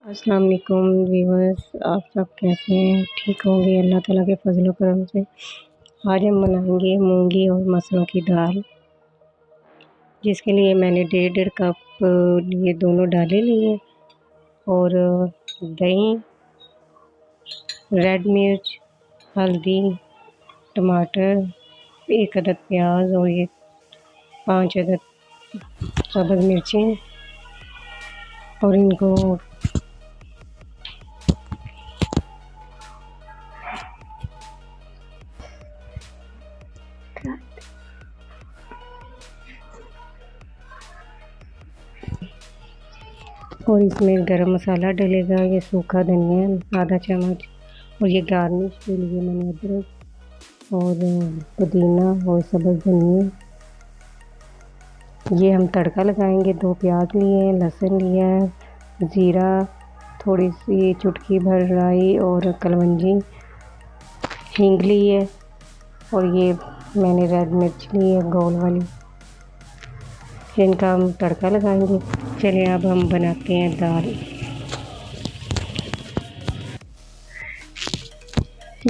अस्सलाम वालेकुम व्यूअर्स, आप सब कैसे हैं? ठीक होंगे अल्लाह ताला के फजल करम से। आज हम बनाएंगे मूंगी और मसरों की दाल, जिसके लिए मैंने डेढ़ डेढ़ कप लिए दोनों डालें लिए और दही, रेड मिर्च, हल्दी, टमाटर, एक अदद प्याज और ये 5 अदद सब्ज़ मिर्चें और इनको और इसमें गरम मसाला डलेगा, ये सूखा धनिया आधा चम्मच और ये गार्निश के लिए मैंने अदरक और पुदीना और सब्ज़ धनिया। ये हम तड़का लगाएंगे। 2 प्याज लिए हैं, लहसुन लिया है, ज़ीरा, थोड़ी सी चुटकी भर राई और कलवंजी, हींग ली है और ये मैंने रेड मिर्च ली है गोल वाली। इनका हम तड़का लगाएंगे। चलिए अब हम बनाते हैं दाल।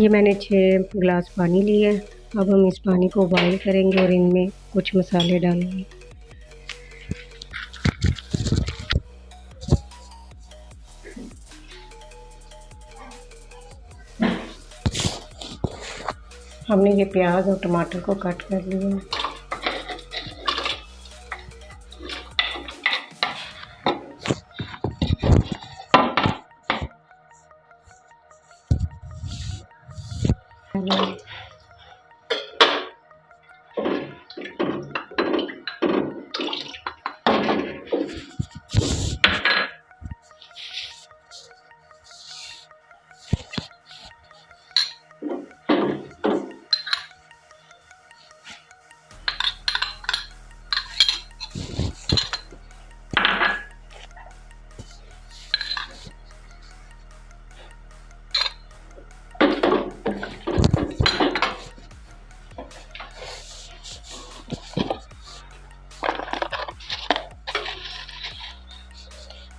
ये मैंने 6 गिलास पानी लिया है। अब हम इस पानी को बॉईल करेंगे और इनमें कुछ मसाले डालेंगे। हमने ये प्याज और टमाटर को कट कर लिया है।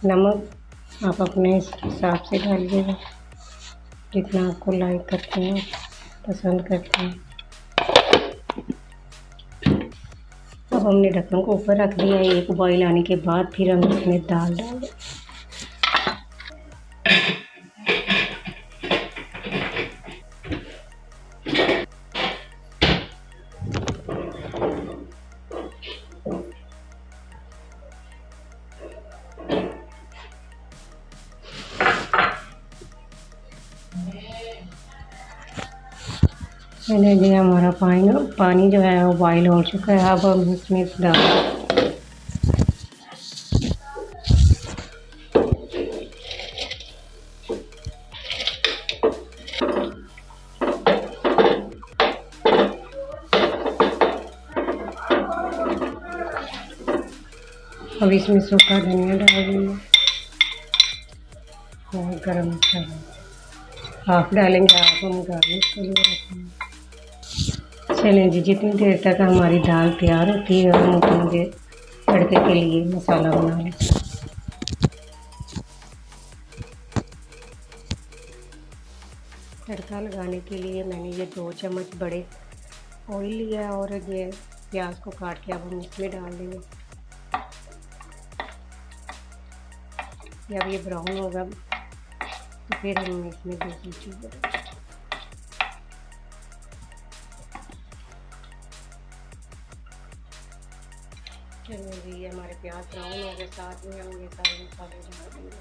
नमक आप अपने हिसाब से डालिएगा, जितना आपको लाइक करते हैं, पसंद करते हैं। अब हमने ढक्कन को ऊपर रख दिया है। एक बॉईल आने के बाद फिर हम इसमें दाल डालें। मैंने जी हमारा पानी जो है वो बॉईल हो चुका है। अब हम इसमें दाल अब इसमें सूखा धनिया डाल देंगे और गरम मसाला हाफ डालेंगे। आप हम गार्निश के लिए रखेंगे। चलें जी, जितनी देर तक हमारी दाल तैयार होती है हम उतनी देर तड़के के लिए मसाला बना लें। तड़का लगाने के लिए मैंने ये 2 चम्मच बड़े ऑयल लिया है और ये प्याज को काट के अब हम इसमें डाल देंगे। जब ये ब्राउन होगा तो फिर हम इसमें दूसरी चीज़ें डालेंगे। चलिए जी, ये हमारे प्याज ब्राउन हो गए, साथ में हम ये सारे मसाले डाल देंगे।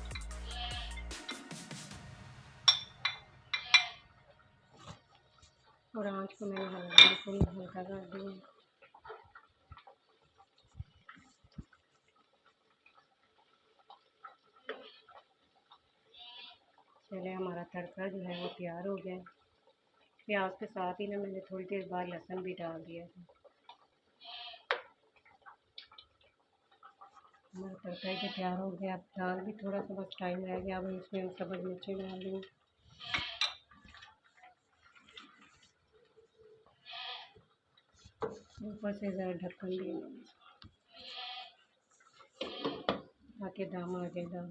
और आँच को मैंने बिल्कुल हल्का कर दिया। चले हमारा तड़का जो है वो तैयार हो गया। प्याज के साथ ही ना मैंने थोड़ी देर बाद लहसुन भी डाल दिया था। हमारा तड़का ही तैयार हो गया। अब दाल भी थोड़ा सा बस टाइम रह गया। अब इसमें हम सब्ज़ मिर्चें डाल देंगे। ऊपर से ज़रा ढक्कन देंगे ताकि दम आ जाए दाल।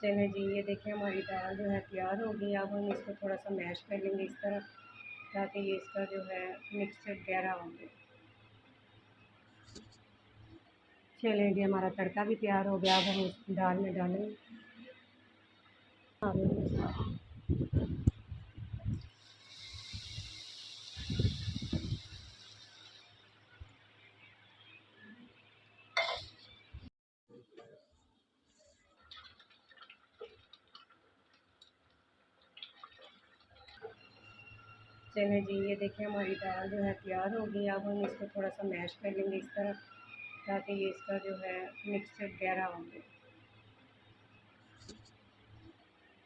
चलिए जी, ये देखिए हमारी दाल जो है तैयार हो गई। अब हम इसको थोड़ा सा मैश कर लेंगे इस तरह, ताकि ये इसका जो है मिक्सचर गहरा हो गया। चलिए जी, हमारा तड़का भी तैयार हो गया। अब हम इस दाल में डालेंगे। चलिए जी, ये देखिए हमारी दाल जो है तैयार हो गई। अब हम इसको थोड़ा सा मैश कर लेंगे इस तरह, ताकि ये इसका जो है मिक्सचर गहरा हो गया।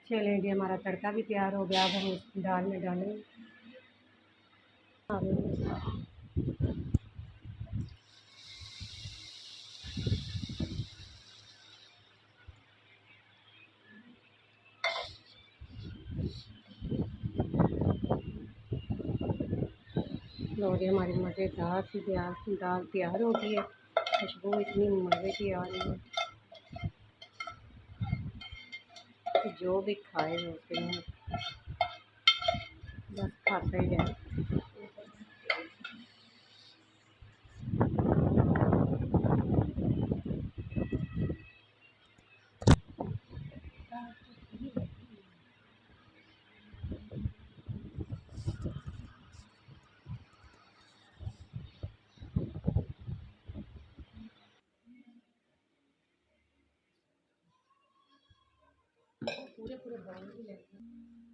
चलिए जी, हमारा तड़का भी तैयार हो गया। अब हम इस दाल में डालेंगे। और ये हमारी मज़ेदार सी दाल तैयार हो गई है। खुशबू इतनी मज़े की आ रही है कि जो भी खाए उसके मुँह बस खाता ही जाए। पूरे पूरे बाउल भी लेते हैं।